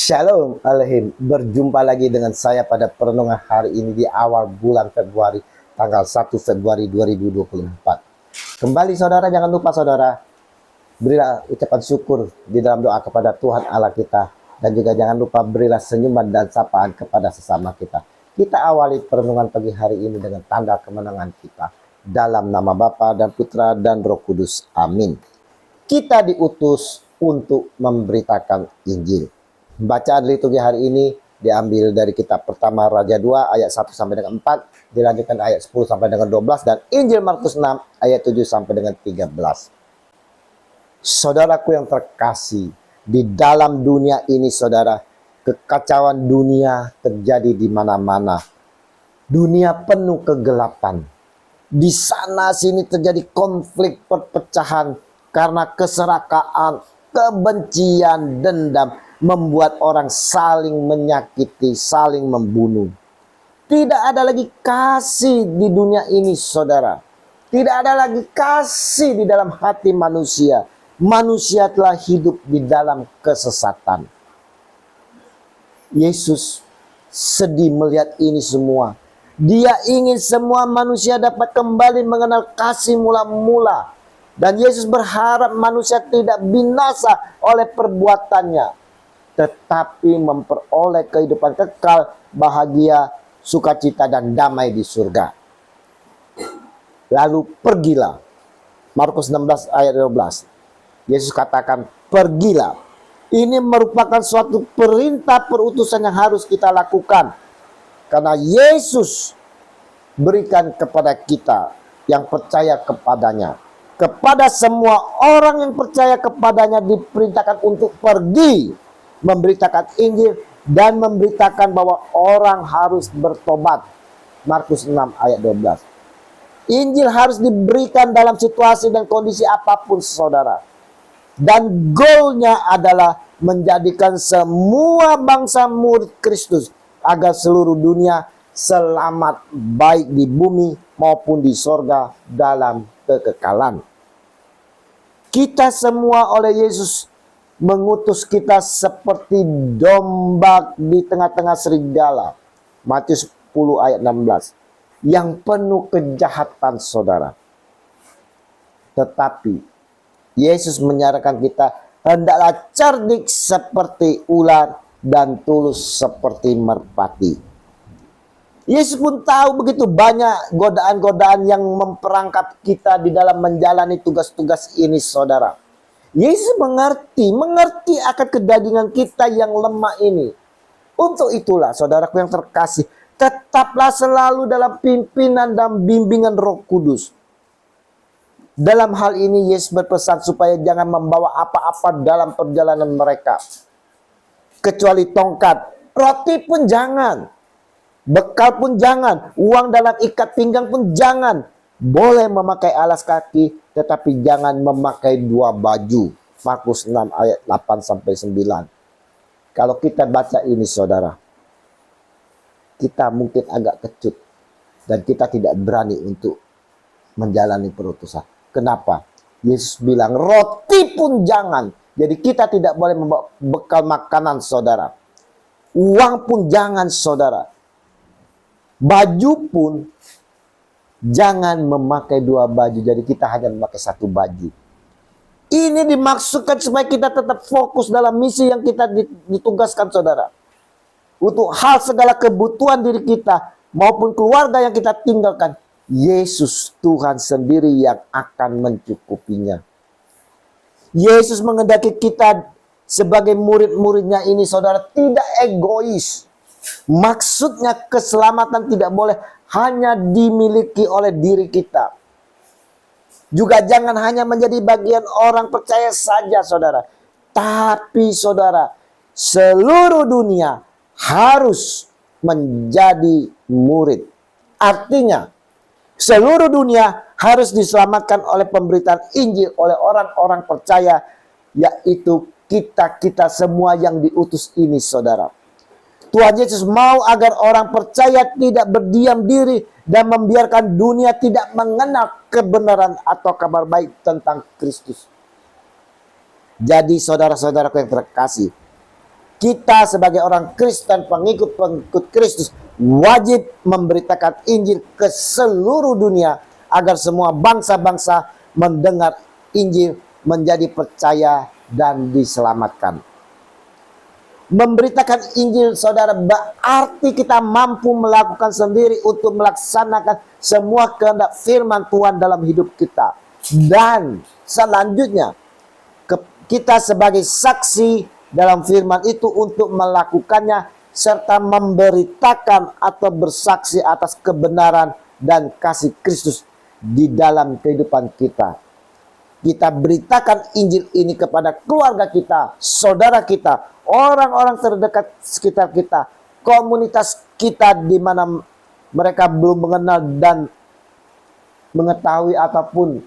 Shalom Alaikum, berjumpa lagi dengan saya pada perenungan hari ini di awal bulan Februari, tanggal 1 Februari 2024. Kembali saudara, jangan lupa saudara, berilah ucapan syukur di dalam doa kepada Tuhan Allah kita. Dan juga jangan lupa berilah senyuman dan sapaan kepada sesama kita. Kita awali perenungan pagi hari ini dengan tanda kemenangan kita. Dalam nama Bapa dan Putra dan Roh Kudus. Amin. Kita diutus untuk memberitakan Injil. Bacaan liturgi hari ini diambil dari kitab pertama Raja 2 ayat 1 sampai dengan 4, dilanjutkan ayat 10 sampai dengan 12, dan Injil Markus 6 ayat 7 sampai dengan 13. Saudaraku yang terkasih, di dalam dunia ini saudara, kekacauan dunia terjadi di mana-mana. Dunia penuh kegelapan. Di sana sini terjadi konflik perpecahan karena keserakaan, kebencian, dendam, membuat orang saling menyakiti, saling membunuh. Tidak ada lagi kasih di dunia ini saudara. Tidak ada lagi kasih di dalam hati manusia. Manusia telah hidup di dalam kesesatan. Yesus sedih melihat ini semua. Dia ingin semua manusia dapat kembali mengenal kasih mula-mula. Dan Yesus berharap manusia tidak binasa oleh perbuatannya, tetapi memperoleh kehidupan kekal, bahagia, sukacita, dan damai di surga. Lalu pergilah. Markus 16 ayat 12. Yesus katakan, pergilah. Ini merupakan suatu perintah perutusan yang harus kita lakukan. Karena Yesus berikan kepada kita yang percaya kepadanya. Kepada semua orang yang percaya kepadanya diperintahkan untuk pergi, memberitakan Injil dan memberitakan bahwa orang harus bertobat. Markus 6 ayat 12. Injil harus diberikan dalam situasi dan kondisi apapun saudara. Dan goalnya adalah menjadikan semua bangsa murid Kristus agar seluruh dunia selamat, baik di bumi maupun di sorga dalam kekekalan. Kita semua oleh Yesus mengutus kita seperti domba di tengah-tengah serigala. Matius 10 ayat 16. Yang penuh kejahatan saudara. Tetapi Yesus menyarankan kita hendaklah cerdik seperti ular dan tulus seperti merpati. Yesus pun tahu begitu banyak godaan-godaan yang memperangkap kita di dalam menjalani tugas-tugas ini saudara. Yesus mengerti akan kedagingan kita yang lemah ini. Untuk itulah saudaraku yang terkasih, tetaplah selalu dalam pimpinan dan bimbingan Roh Kudus. Dalam hal ini Yesus berpesan supaya jangan membawa apa-apa dalam perjalanan mereka, kecuali tongkat, roti pun jangan, bekal pun jangan, uang dalam ikat pinggang pun jangan. Boleh memakai alas kaki, tetapi jangan memakai dua baju. Markus 6 ayat 8 sampai 9. Kalau kita baca ini saudara, kita mungkin agak kecut dan kita tidak berani untuk menjalani perutusan. Kenapa? Yesus bilang roti pun jangan. Jadi kita tidak boleh membawa bekal makanan saudara. Uang pun jangan saudara. Baju pun jangan memakai dua baju. Jadi kita hanya memakai satu baju. Ini dimaksudkan supaya kita tetap fokus dalam misi yang kita ditugaskan saudara. Untuk hal segala kebutuhan diri kita maupun keluarga yang kita tinggalkan, Yesus Tuhan sendiri yang akan mencukupinya. Yesus menghendaki kita sebagai murid-muridnya ini saudara tidak egois. Maksudnya keselamatan tidak boleh hanya dimiliki oleh diri kita. Juga jangan hanya menjadi bagian orang percaya saja saudara. Tapi saudara, seluruh dunia harus menjadi murid. Artinya seluruh dunia harus diselamatkan oleh pemberitaan Injil oleh orang-orang percaya, yaitu kita semua yang diutus ini saudara. Tuhan Yesus mau agar orang percaya tidak berdiam diri dan membiarkan dunia tidak mengenal kebenaran atau kabar baik tentang Kristus. Jadi saudara-saudaraku yang terkasih, Kita sebagai orang Kristen, pengikut-pengikut Kristus, wajib memberitakan Injil ke seluruh dunia agar semua bangsa-bangsa mendengar Injil, menjadi percaya dan diselamatkan. Memberitakan Injil, saudara, berarti kita mampu melakukan sendiri untuk melaksanakan semua kehendak firman Tuhan dalam hidup kita. Dan selanjutnya, kita sebagai saksi dalam firman itu untuk melakukannya, serta memberitakan atau bersaksi atas kebenaran dan kasih Kristus di dalam kehidupan kita. Kita beritakan Injil ini kepada keluarga kita, saudara kita, orang-orang terdekat sekitar kita, komunitas kita di mana mereka belum mengenal dan mengetahui ataupun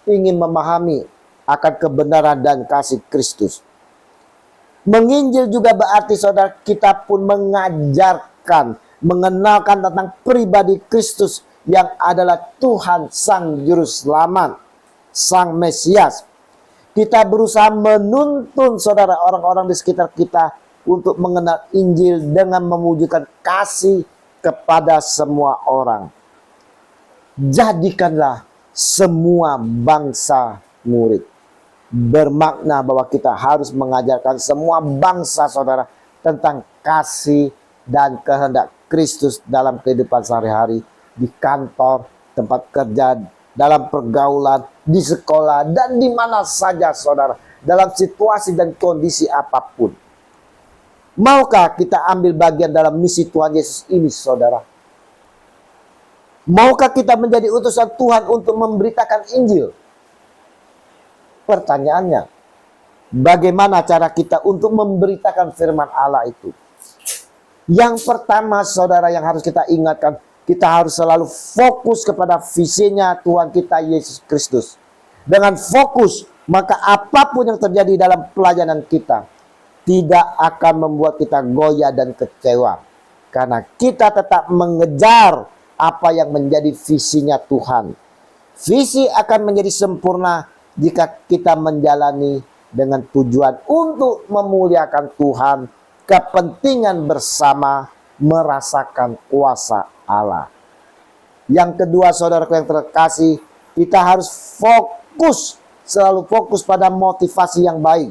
ingin memahami akan kebenaran dan kasih Kristus. Menginjil juga berarti, saudara, kita pun mengajarkan, mengenalkan tentang pribadi Kristus yang adalah Tuhan Sang Juru Selamat, Sang Mesias. Kita berusaha menuntun, saudara, orang-orang di sekitar kita untuk mengenal Injil dengan mewujudkan kasih kepada semua orang. Jadikanlah semua bangsa murid. Bermakna bahwa kita harus mengajarkan semua bangsa, saudara, tentang kasih dan kehendak Kristus dalam kehidupan sehari-hari, di kantor, tempat kerja, dalam pergaulan, di sekolah, dan di mana saja, saudara, dalam situasi dan kondisi apapun. Maukah kita ambil bagian dalam misi Tuhan Yesus ini, saudara? Maukah kita menjadi utusan Tuhan untuk memberitakan Injil? Pertanyaannya, bagaimana cara kita untuk memberitakan firman Allah itu? Yang pertama, saudara, yang harus kita ingatkan, kita harus selalu fokus kepada visinya Tuhan kita Yesus Kristus. Dengan fokus, maka apapun yang terjadi dalam pelayanan kita tidak akan membuat kita goyah dan kecewa. Karena kita tetap mengejar apa yang menjadi visinya Tuhan. Visi akan menjadi sempurna jika kita menjalani dengan tujuan untuk memuliakan Tuhan, kepentingan bersama, merasakan kuasa Allah. Yang kedua, saudaraku yang terkasih, kita harus fokus, selalu fokus pada motivasi yang baik.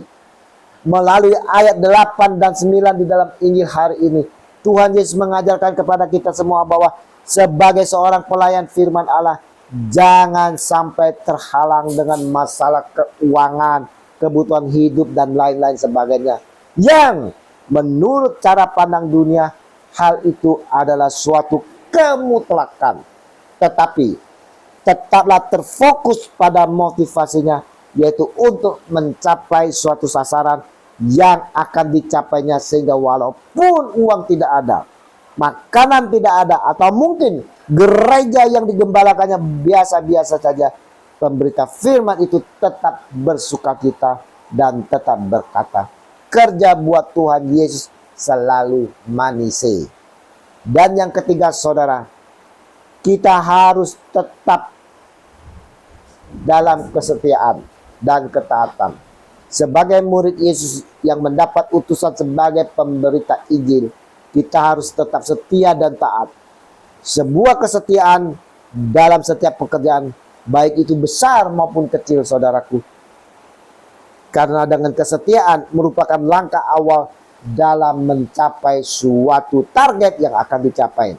Melalui ayat 8 dan 9 di dalam Injil hari ini, Tuhan Yesus mengajarkan kepada kita semua bahwa sebagai seorang pelayan firman Allah, jangan sampai terhalang dengan masalah keuangan, kebutuhan hidup, dan lain-lain sebagainya, yang menurut cara pandang dunia, hal itu adalah suatu kemutlakan. Tetapi tetaplah terfokus pada motivasinya, yaitu untuk mencapai suatu sasaran yang akan dicapainya, sehingga walaupun uang tidak ada, makanan tidak ada, atau mungkin gereja yang digembalakannya biasa-biasa saja, pemberita firman itu tetap bersukacita dan tetap berkata, kerja buat Tuhan Yesus selalu manise. Dan yang ketiga, saudara, kita harus tetap dalam kesetiaan dan ketaatan. Sebagai murid Yesus yang mendapat utusan sebagai pemberita Injil, kita harus tetap setia dan taat. Sebuah kesetiaan dalam setiap pekerjaan, baik itu besar maupun kecil, saudaraku. Karena dengan kesetiaan merupakan langkah awal dalam mencapai suatu target yang akan dicapai.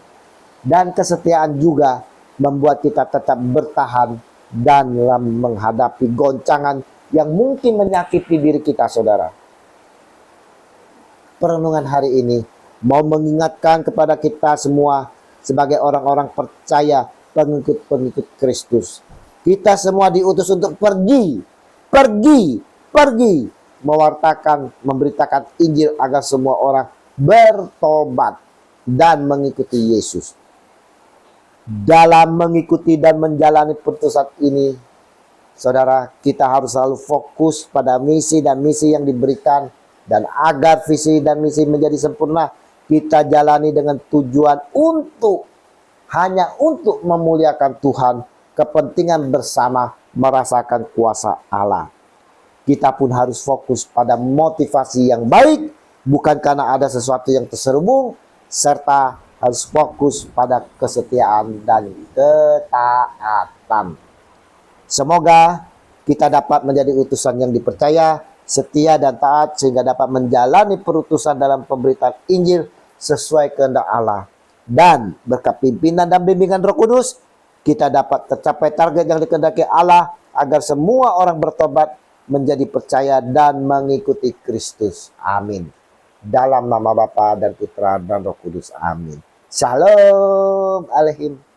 Dan kesetiaan juga membuat kita tetap bertahan dan menghadapi goncangan yang mungkin menyakiti diri kita, saudara. Perenungan hari ini mau mengingatkan kepada kita semua sebagai orang-orang percaya, pengikut-pengikut Kristus. Kita semua diutus untuk pergi, mewartakan, memberitakan Injil agar semua orang bertobat dan mengikuti Yesus. Dalam mengikuti dan menjalani putusan ini, saudara, kita harus selalu fokus pada misi dan misi yang diberikan. Dan agar visi dan misi menjadi sempurna, kita jalani dengan tujuan hanya untuk memuliakan Tuhan, kepentingan bersama, merasakan kuasa Allah. kita pun harus fokus pada motivasi yang baik, bukan karena ada sesuatu yang terselubung, serta harus fokus pada kesetiaan dan ketaatan. Semoga kita dapat menjadi utusan yang dipercaya, setia dan taat, sehingga dapat menjalani perutusan dalam pemberitaan Injil sesuai kehendak Allah. Dan berkat pimpinan dan bimbingan Roh Kudus, kita dapat tercapai target yang dikehendaki Allah, agar semua orang bertobat, menjadi percaya dan mengikuti Kristus. Amin. Dalam nama Bapa dan Putra dan Roh Kudus. Amin. Shalom Aleihim.